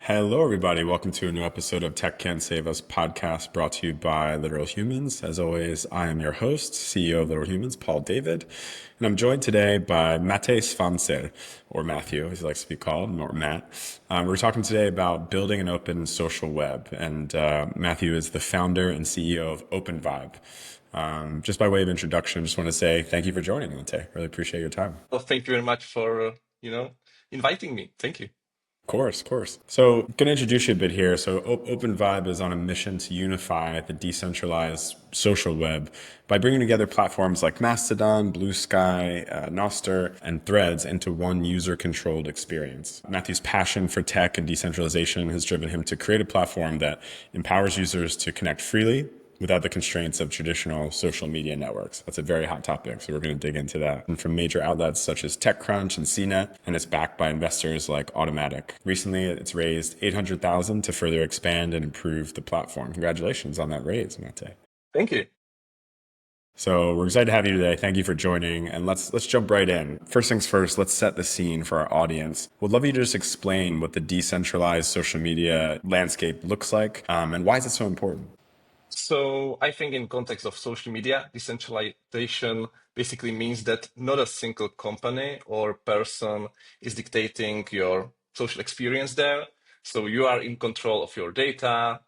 Hello, everybody. Welcome to a new episode of Tech Can't Save Us podcast brought to you by Literal Humans. As always, I am your host, CEO of Literal Humans, Paul David, and I'm joined today by Matej Svancer, or Matthew, as he likes to be called, or Matt. We're talking today about building an open social web, and Matthew is the founder and CEO of Openvibe. Just by way of introduction, I just want to say thank you for joining, Matej. Really appreciate your time. Well, thank you very much for, inviting me. Thank you. Of course, of course. So, going to introduce you a bit here. So, OpenVibe is on a mission to unify the decentralized social web by bringing together platforms like Mastodon, BlueSky, Nostr, and Threads into one user-controlled experience. Matthew's passion for tech and decentralization has driven him to create a platform that empowers users to connect freely without the constraints of traditional social media networks. That's a very hot topic, so we're going to dig into that. And from major outlets such as TechCrunch and CNET, and it's backed by investors like Automatic. Recently, it's raised $800,000 to further expand and improve the platform. Congratulations on that raise, Mate. Thank you. So we're excited to have you today. Thank you for joining, and let's jump right in. First things first, let's set the scene for our audience. We'd love you to just explain what the decentralized social media landscape looks like, and why is it so important? So I think in context of social media, decentralization basically means that not a single company or person is dictating your social experience there. So you are in control of your data,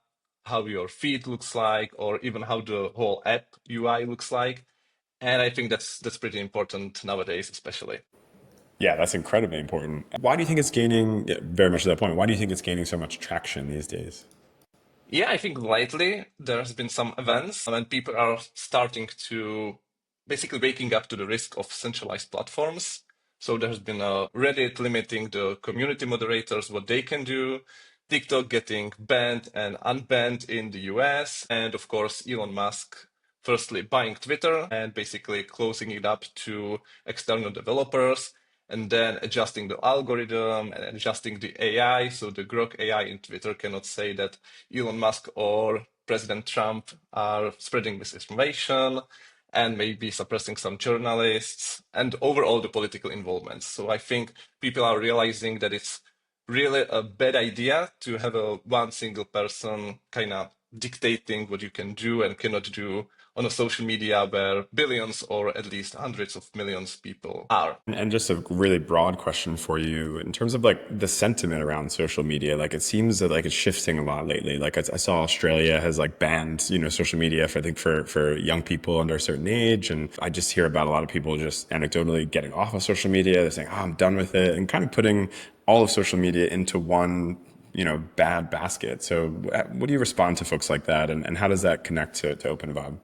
how your feed looks like, or even how the whole app UI looks like. And I think that's pretty important nowadays, especially. Yeah, that's incredibly important. Why do you think it's gaining, yeah, very much to that point, why do you think it's gaining so much traction these days? Yeah, I think lately there has been some events when people are starting to basically waking up to the risk of centralized platforms. So there's been a Reddit limiting the community moderators, what they can do, TikTok getting banned and unbanned in the US, and of course, Elon Musk firstly buying Twitter and basically closing it up to external developers and then adjusting the algorithm and adjusting the AI. So the Grok AI in Twitter cannot say that Elon Musk or President Trump are spreading misinformation and maybe suppressing some journalists and overall the political involvement. So I think people are realizing that it's really a bad idea to have a one single person kind of dictating what you can do and cannot do on a social media where billions or at least hundreds of millions people are. And just a really broad question for you in terms of like the sentiment around social media, like it seems that like it's shifting a lot lately. Like I saw Australia has like banned, social media for, I think for young people under a certain age. And I just hear about a lot of people just anecdotally getting off of social media. They're saying, oh, I'm done with it, and kind of putting all of social media into one bad basket. So what do you respond to folks like that? And how does that connect to Open Vibe?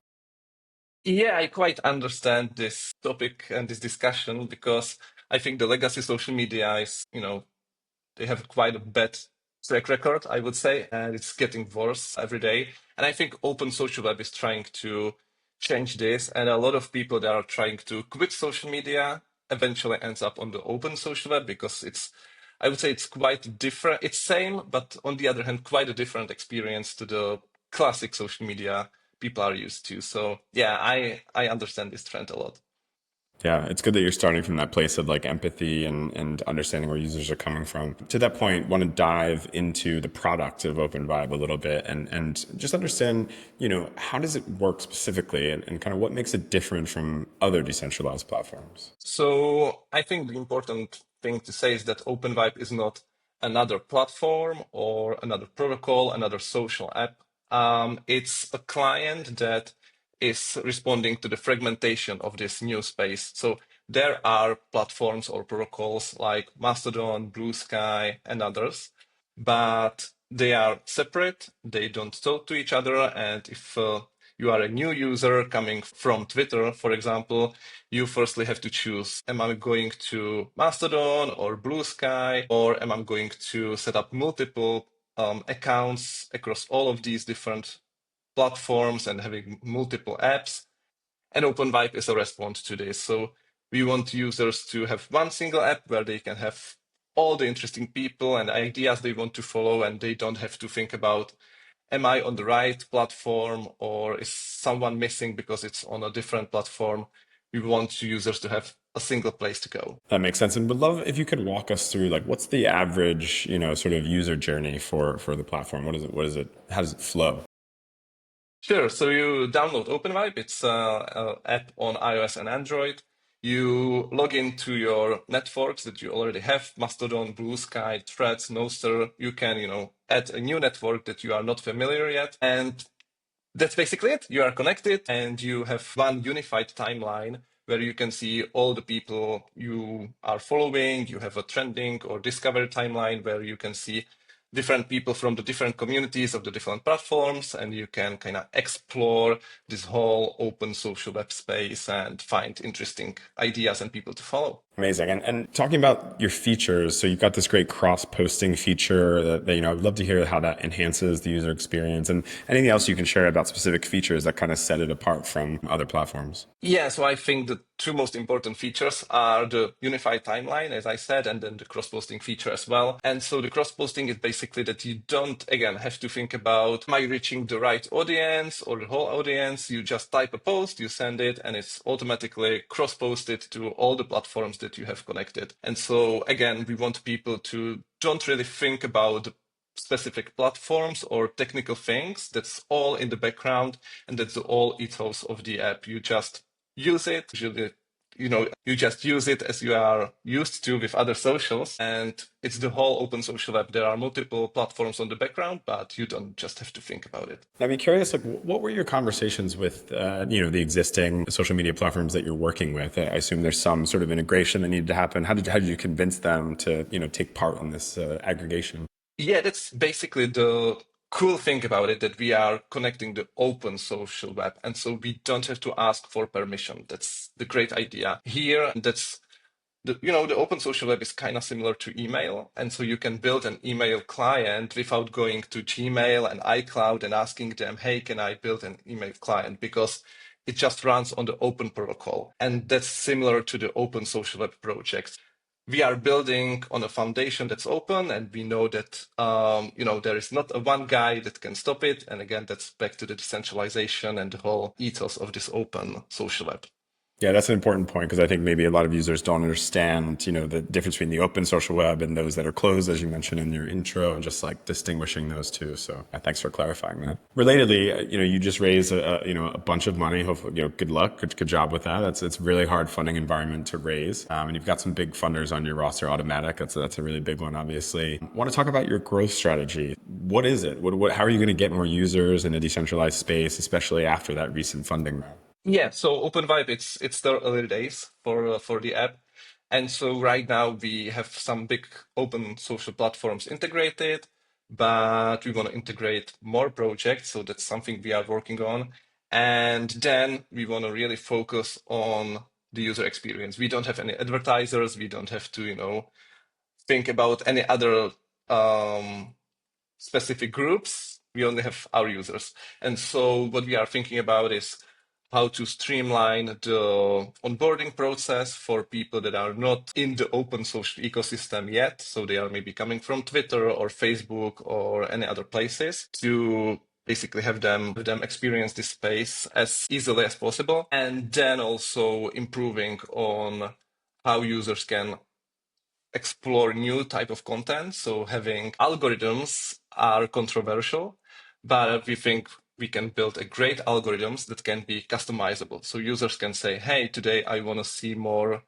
Yeah, I quite understand this topic and this discussion because I think the legacy social media is, they have quite a bad track record, I would say, and it's getting worse every day. And I think open social web is trying to change this, and a lot of people that are trying to quit social media eventually ends up on the open social web because I would say it's quite different. It's same, but on the other hand, quite a different experience to the classic social media people are used to. So yeah, I understand this trend a lot. Yeah, it's good that you're starting from that place of like empathy and understanding where users are coming from. To that point, want to dive into the product of OpenVibe a little bit and just understand, how does it work specifically and kind of what makes it different from other decentralized platforms? So I think the important thing to say is that OpenVibe is not another platform or another protocol, another social app. It's a client that is responding to the fragmentation of this new space. So there are platforms or protocols like Mastodon, BlueSky, and others, but they are separate. They don't talk to each other. And if you are a new user coming from Twitter, for example, you firstly have to choose, am I going to Mastodon or BlueSky, or am I going to set up multiple accounts across all of these different platforms and having multiple apps? And OpenVibe is a response to this. So we want users to have one single app where they can have all the interesting people and ideas they want to follow, and they don't have to think about, am I on the right platform or is someone missing because it's on a different platform? We want users to have a single place to go. That makes sense. And would love if you could walk us through like what's the average, sort of user journey for the platform? What is it? How does it flow? Sure. So you download OpenVibe. It's an app on iOS and Android. You log into your networks that you already have, Mastodon, BlueSky, Threads, Nostr. You can, add a new network that you are not familiar yet. And that's basically it. You are connected and you have one unified timeline where you can see all the people you are following. You have a trending or discovery timeline where you can see different people from the different communities of the different platforms, and you can kind of explore this whole open social web space and find interesting ideas and people to follow. Amazing. And talking about your features, so you've got this great cross-posting feature that I'd love to hear how that enhances the user experience and anything else you can share about specific features that kind of set it apart from other platforms. Yeah, so I think the two most important features are the unified timeline, as I said, and then the cross-posting feature as well. And so the cross-posting is basically that you don't, again, have to think about, am I reaching the right audience or the whole audience? You just type a post, you send it, and it's automatically cross-posted to all the platforms that you have connected. And so, again, we want people to don't really think about specific platforms or technical things. That's all in the background, and that's the all ethos of the app. You just use it. Usually, you just use it as you are used to with other socials. And it's the whole open social app. There are multiple platforms on the background, but you don't just have to think about it. I'd be curious, like, what were your conversations with, the existing social media platforms that you're working with? I assume there's some sort of integration that needed to happen. How did you convince them to, take part in this aggregation? Yeah, that's basically the cool thing about it, that we are connecting the open social web. And so we don't have to ask for permission. That's the great idea here. That's the open social web is kind of similar to email. And so you can build an email client without going to Gmail and iCloud and asking them, hey, can I build an email client? Because it just runs on the open protocol. And that's similar to the open social web projects. We are building on a foundation that's open, and we know that there is not a one guy that can stop it. And again, that's back to the decentralization and the whole ethos of this open social web. Yeah, that's an important point because I think maybe a lot of users don't understand, the difference between the open social web and those that are closed, as you mentioned in your intro, and just like distinguishing those two. So thanks for clarifying that. Relatedly, you just raised a bunch of money. Hopefully, good luck, good job with that. It's a really hard funding environment to raise, and you've got some big funders on your roster. Automatic, that's a really big one, obviously. I want to talk about your growth strategy. What is it? How are you going to get more users in a decentralized space, especially after that recent funding round? Yeah, so OpenVibe, it's still early days for the app. And so right now we have some big open social platforms integrated, but we want to integrate more projects. So that's something we are working on. And then we want to really focus on the user experience. We don't have any advertisers. We don't have to, think about any other specific groups. We only have our users. And so what we are thinking about is how to streamline the onboarding process for people that are not in the open social ecosystem yet. So they are maybe coming from Twitter or Facebook or any other places, to basically have them experience this space as easily as possible. And then also improving on how users can explore new type of content. So having algorithms are controversial, but we think we can build a great algorithms that can be customizable. So users can say, hey, today I want to see more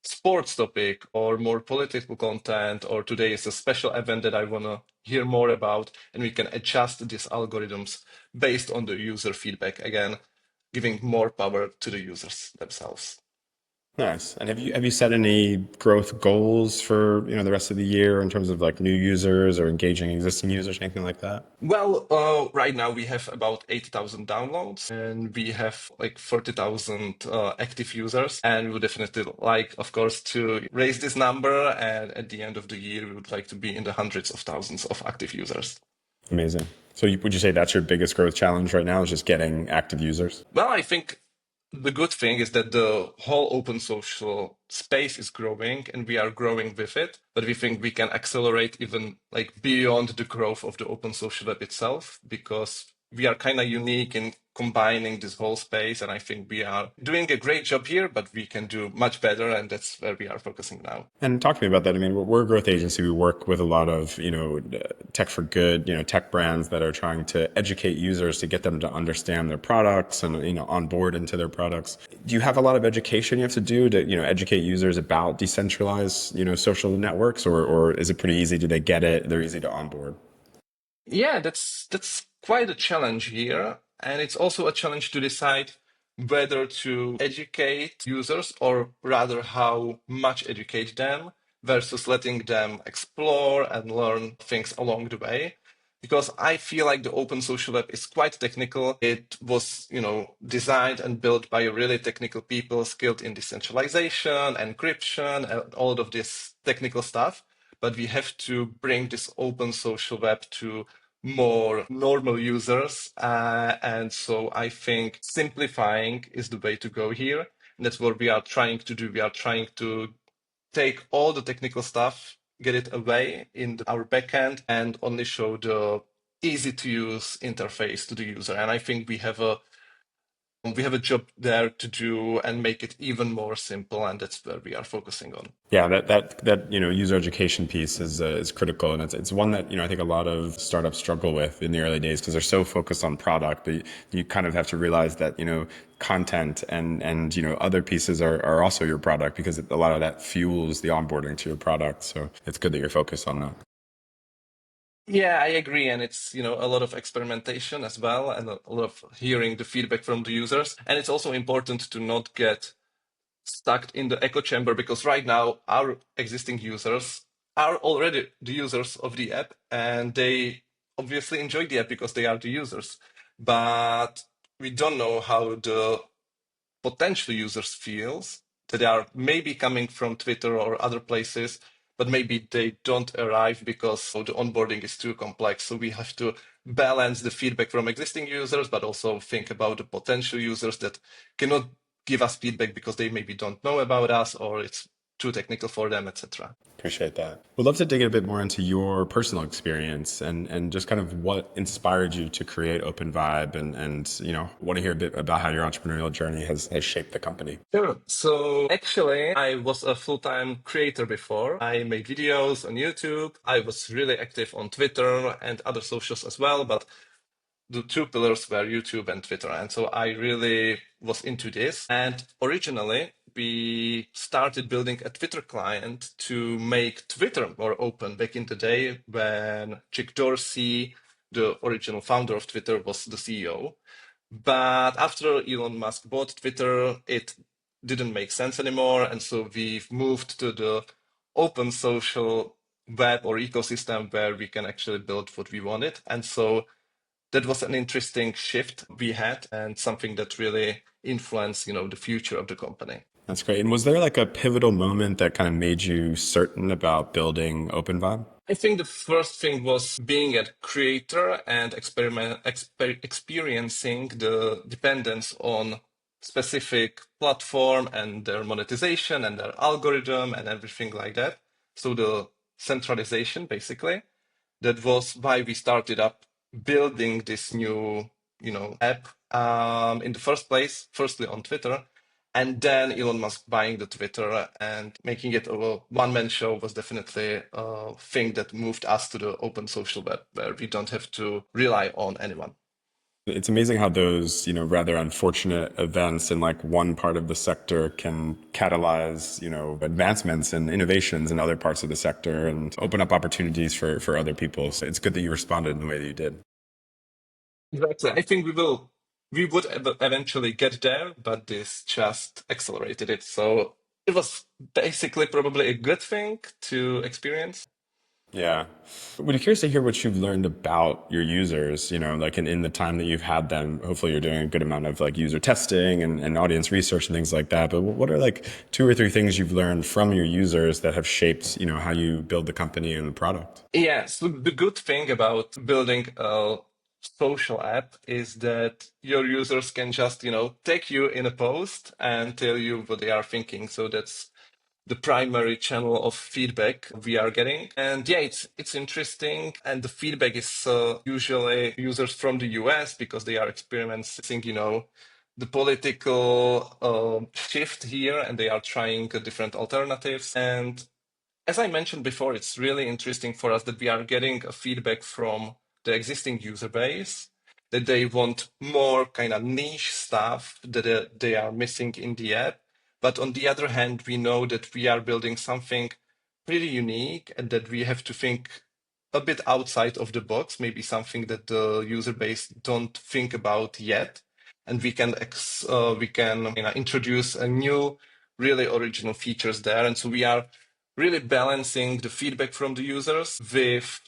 sports topic or more political content, or today is a special event that I want to hear more about. And we can adjust these algorithms based on the user feedback, again, giving more power to the users themselves. Nice. And have you set any growth goals for, the rest of the year in terms of like new users or engaging existing users, anything like that? Well, right now we have about 8,000 downloads, and we have like 30,000 active users. And we would definitely like, of course, to raise this number. And at the end of the year, we would like to be in the hundreds of thousands of active users. Amazing. So would you say that's your biggest growth challenge right now is just getting active users? Well, I think the good thing is that the whole open social space is growing, and we are growing with it. But we think we can accelerate even like beyond the growth of the open social web itself, because we are kind of unique in combining this whole space. And I think we are doing a great job here, but we can do much better. And that's where we are focusing now. And talk to me about that. I mean, we're a growth agency. We work with a lot of, tech for good, tech brands that are trying to educate users to get them to understand their products and, onboard into their products. Do you have a lot of education you have to do to, educate users about decentralized, social networks, or is it pretty easy? Do they get it? They're easy to onboard? Yeah, that's quite a challenge here. And it's also a challenge to decide whether to educate users or rather how much educate them versus letting them explore and learn things along the way. Because I feel like the open social web is quite technical. It was, designed and built by really technical people skilled in decentralization, encryption, and all of this technical stuff. But we have to bring this open social web to more normal users. And so I think simplifying is the way to go here. And that's what we are trying to do. We are trying to take all the technical stuff, get it away in our backend, and only show the easy to use interface to the user. And I think we have a job there to do and make it even more simple, and that's where we are focusing on. Yeah, that user education piece is critical, and it's one that I think a lot of startups struggle with in the early days because they're so focused on product, but you kind of have to realize that content and other pieces are also your product because a lot of that fuels the onboarding to your product. So it's good that you're focused on that. Yeah, I agree. And it's, a lot of experimentation as well, and a lot of hearing the feedback from the users. And it's also important to not get stuck in the echo chamber because right now our existing users are already the users of the app and they obviously enjoy the app because they are the users. But we don't know how the potential users feels that they are maybe coming from Twitter or other places, but maybe they don't arrive because the onboarding is too complex. So we have to balance the feedback from existing users, but also think about the potential users that cannot give us feedback because they maybe don't know about us or it's too technical for them, etc. Appreciate that. We'd love to dig a bit more into your personal experience and just kind of what inspired you to create Open Vibe and want to hear a bit about how your entrepreneurial journey has shaped the company. Sure. So actually, I was a full-time creator before. I made videos on YouTube. I was really active on Twitter and other socials as well, but the two pillars were YouTube and Twitter. And so I really was into this. And originally, we started building a Twitter client to make Twitter more open back in the day when Jack Dorsey, the original founder of Twitter, was the CEO. But after Elon Musk bought Twitter, it didn't make sense anymore. And so we've moved to the open social web or ecosystem where we can actually build what we wanted. And so that was an interesting shift we had and something that really influenced, the future of the company. That's great. And was there like a pivotal moment that kind of made you certain about building Open Vibe? I think the first thing was being a creator and experiencing the dependence on specific platform and their monetization and their algorithm and everything like that. So the centralization, basically. That was why we started up building this new, app in the first place, firstly on Twitter, and then Elon Musk buying the Twitter and making it a one-man show was definitely a thing that moved us to the open social web where we don't have to rely on anyone. It's amazing how those, rather unfortunate events in like one part of the sector can catalyze, advancements and innovations in other parts of the sector and open up opportunities for other people. So it's good that you responded in the way that you did. Exactly. I think we would eventually get there, but this just accelerated it. So it was basically probably a good thing to experience. Yeah. We're curious to hear what you've learned about your users, like in the time that you've had them. Hopefully you're doing a good amount of like user testing and audience research and things like that. But what are like two or three things you've learned from your users that have shaped, how you build the company and the product? Yeah, so the good thing about building a social app is that your users can just, tag you in a post and tell you what they are thinking. So that's the primary channel of feedback we are getting. And yeah, it's interesting. And the feedback is usually users from the US because they are experiencing, the political shift here, and they are trying different alternatives. And as I mentioned before, it's really interesting for us that we are getting a feedback from the existing user base, that they want more kind of niche stuff that they are missing in the app. But on the other hand, we know that we are building something pretty unique and that we have to think a bit outside of the box, maybe something that the user base don't think about yet. And we can introduce a new, really original features there. And so we are really balancing the feedback from the users with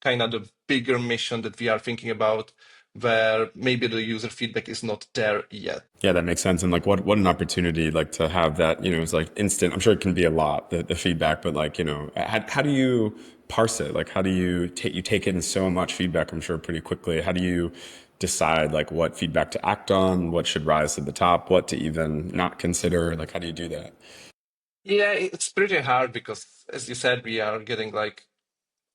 kind of the bigger mission that we are thinking about, where maybe the user feedback is not there yet. Yeah, that makes sense. And like, what an opportunity, like to have that, it's like instant. I'm sure it can be a lot, the feedback, but like, how do you parse it? Like, how do you take in so much feedback, I'm sure pretty quickly. How do you decide like what feedback to act on, what should rise to the top, what to even not consider? Like, how do you do that? Yeah, it's pretty hard because, as you said, we are getting like,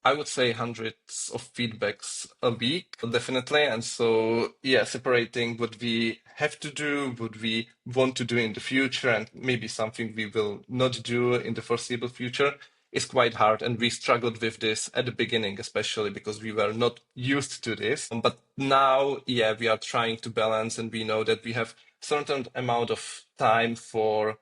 I would say, hundreds of feedbacks a week, definitely. And so, yeah, separating what we have to do, what we want to do in the future, and maybe something we will not do in the foreseeable future is quite hard. And we struggled with this at the beginning, especially because we were not used to this. But now, yeah, we are trying to balance, and we know that we have certain amount of time for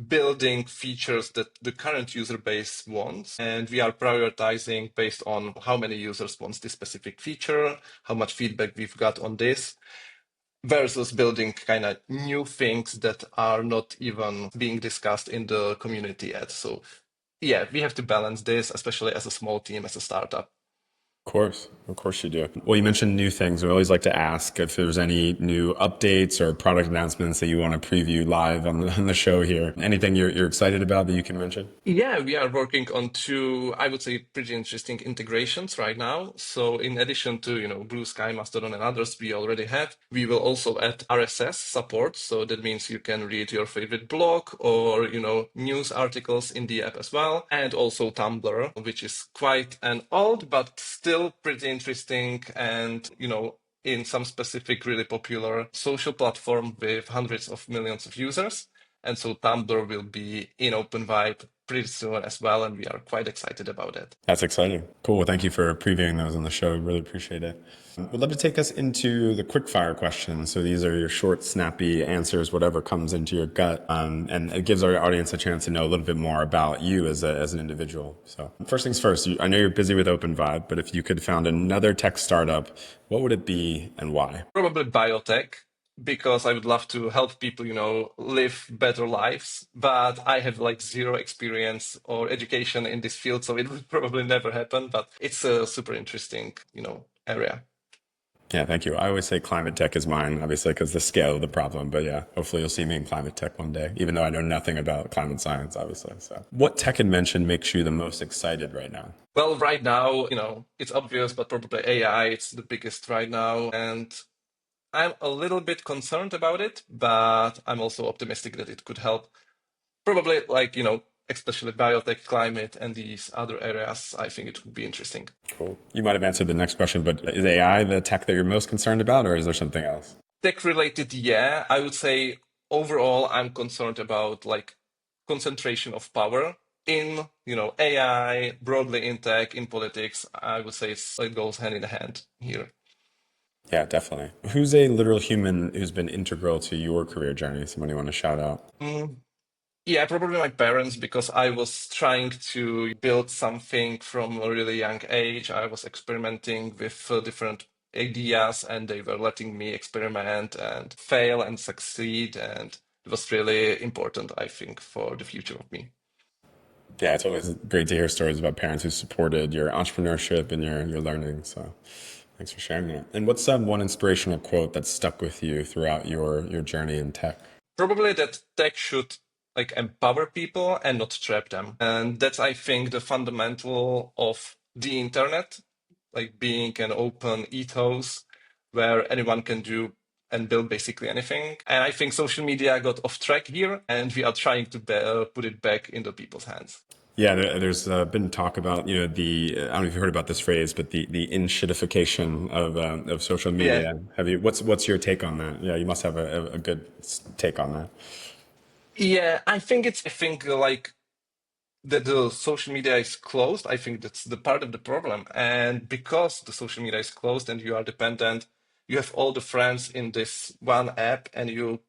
building features that the current user base wants. And we are prioritizing based on how many users wants this specific feature, how much feedback we've got on this, versus building kind of new things that are not even being discussed in the community yet. So yeah, we have to balance this, especially as a small team, as a startup. Of course you do. Well, you mentioned new things. We always like to ask if there's any new updates or product announcements that you want to preview live on the show here. Anything you're excited about that you can mention? Yeah, we are working on two, I would say, pretty interesting integrations right now. So in addition to, BlueSky, Mastodon, and others we already have, we will also add RSS support. So that means you can read your favorite blog or, news articles in the app as well. And also Tumblr, which is quite an old, but still pretty interesting and, in some specific really popular social platform with hundreds of millions of users. And so Tumblr will be in OpenVibe pretty soon as well, and we are quite excited about it. That's exciting. Cool. Well, thank you for previewing those on the show. Really appreciate it. We'd love to take us into the quick fire questions. So these are your short, snappy answers, whatever comes into your gut. And it gives our audience a chance to know a little bit more about you as an individual. So first things first, I know you're busy with OpenVibe, but if you could found another tech startup, what would it be and why? Probably biotech, because I would love to help people, live better lives. But I have like zero experience or education in this field, so it would probably never happen. But it's a super interesting, area. Yeah, thank you. I always say climate tech is mine, obviously, because the scale of the problem. But yeah, hopefully you'll see me in climate tech one day, even though I know nothing about climate science, obviously. So, what tech invention makes you the most excited right now? Well, right now, it's obvious, but probably AI, it's the biggest right now. And I'm a little bit concerned about it, but I'm also optimistic that it could help. Probably like, especially biotech, climate, and these other areas, I think it would be interesting. Cool. You might have answered the next question, but is AI the tech that you're most concerned about, or is there something else? Tech related, yeah. I would say overall, I'm concerned about like concentration of power in, AI, broadly in tech, in politics. I would say it goes hand in hand here. Yeah, definitely. Who's a literal human who's been integral to your career journey? Somebody you want to shout out? Mm, Yeah, probably my parents, because I was trying to build something from a really young age. I was experimenting with different ideas, and they were letting me experiment and fail and succeed. And it was really important, I think, for the future of me. Yeah, it's always great to hear stories about parents who supported your entrepreneurship and your learning. So thanks for sharing that. And what's one inspirational quote that stuck with you throughout your journey in tech? Probably that tech should like empower people and not trap them. And that's, I think, the fundamental of the internet, like being an open ethos where anyone can do and build basically anything. And I think social media got off track here, and we are trying to put it back into people's hands. Yeah, there's been talk about, the, I don't know if you heard about this phrase, but the in-shitification of social Yeah. media. What's your take on that? Yeah, you must have a good take on that. Yeah, I think like that the social media is closed. I think that's the part of the problem. And because the social media is closed and you are dependent, you have all the friends in this one app and you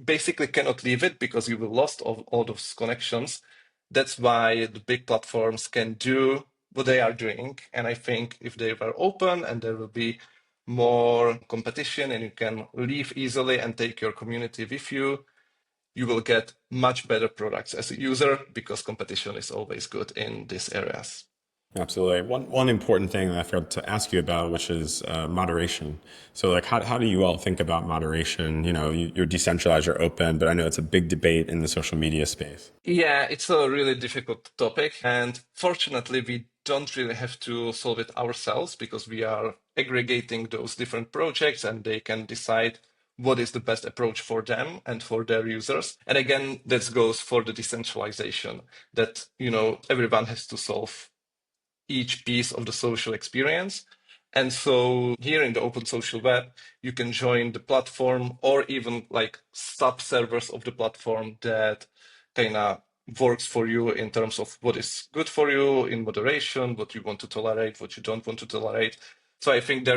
basically cannot leave it because you will lost all those connections. That's why the big platforms can do what they are doing. And I think if they were open and there will be more competition and you can leave easily and take your community with you, you will get much better products as a user because competition is always good in these areas. Absolutely. One important thing that I forgot to ask you about, which is moderation. So, like, how do you all think about moderation? You're decentralized, you're open, but I know it's a big debate in the social media space. Yeah, it's a really difficult topic. And fortunately, we don't really have to solve it ourselves because we are aggregating those different projects and they can decide what is the best approach for them and for their users. And again, that goes for the decentralization that, everyone has to solve each piece of the social experience. And so here in the open social web, you can join the platform or even like sub servers of the platform that kind of works for you in terms of what is good for you in moderation, what you want to tolerate, what you don't want to tolerate. So I think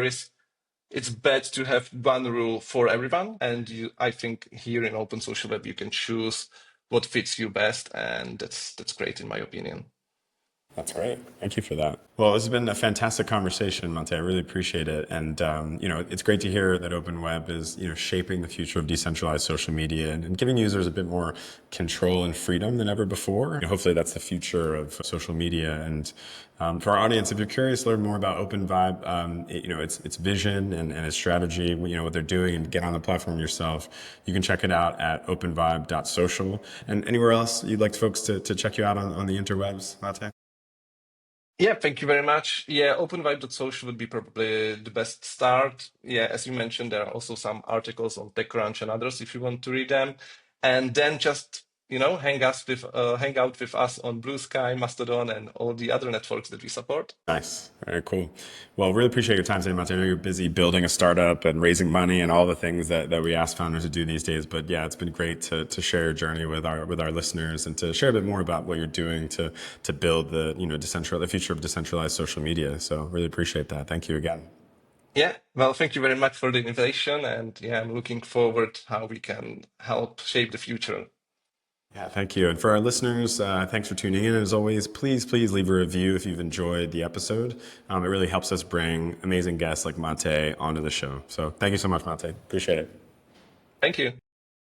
it's best to have one rule for everyone. And I think here in open social web, you can choose what fits you best. And that's great in my opinion. That's great. Thank you for that. Well, this has been a fantastic conversation, Matej. I really appreciate it. And, it's great to hear that Open Web is, shaping the future of decentralized social media and giving users a bit more control and freedom than ever before. Hopefully that's the future of social media. And for our audience, if you're curious to learn more about Openvibe, its vision and its strategy, what they're doing, and get on the platform yourself, you can check it out at openvibe.social. And anywhere else you'd like folks to check you out on the interwebs, Matej? Yeah, thank you very much. Yeah, openvibe.social would be probably the best start. Yeah, as you mentioned, there are also some articles on TechCrunch and others if you want to read them. And then just, hang out with us on BlueSky, Mastodon, and all the other networks that we support. Nice. Very cool. Well, really appreciate your time today, Matej. I know you're busy building a startup and raising money and all the things that we ask founders to do these days. But yeah, it's been great to share your journey with our listeners and to share a bit more about what you're doing to build the future of decentralized social media. So really appreciate that. Thank you again. Yeah, well, thank you very much for the invitation. And yeah, I'm looking forward how we can help shape the future. Yeah, thank you. And for our listeners, thanks for tuning in. As always, please leave a review if you've enjoyed the episode. It really helps us bring amazing guests like Matej onto the show. So thank you so much, Matej. Appreciate it. Thank you.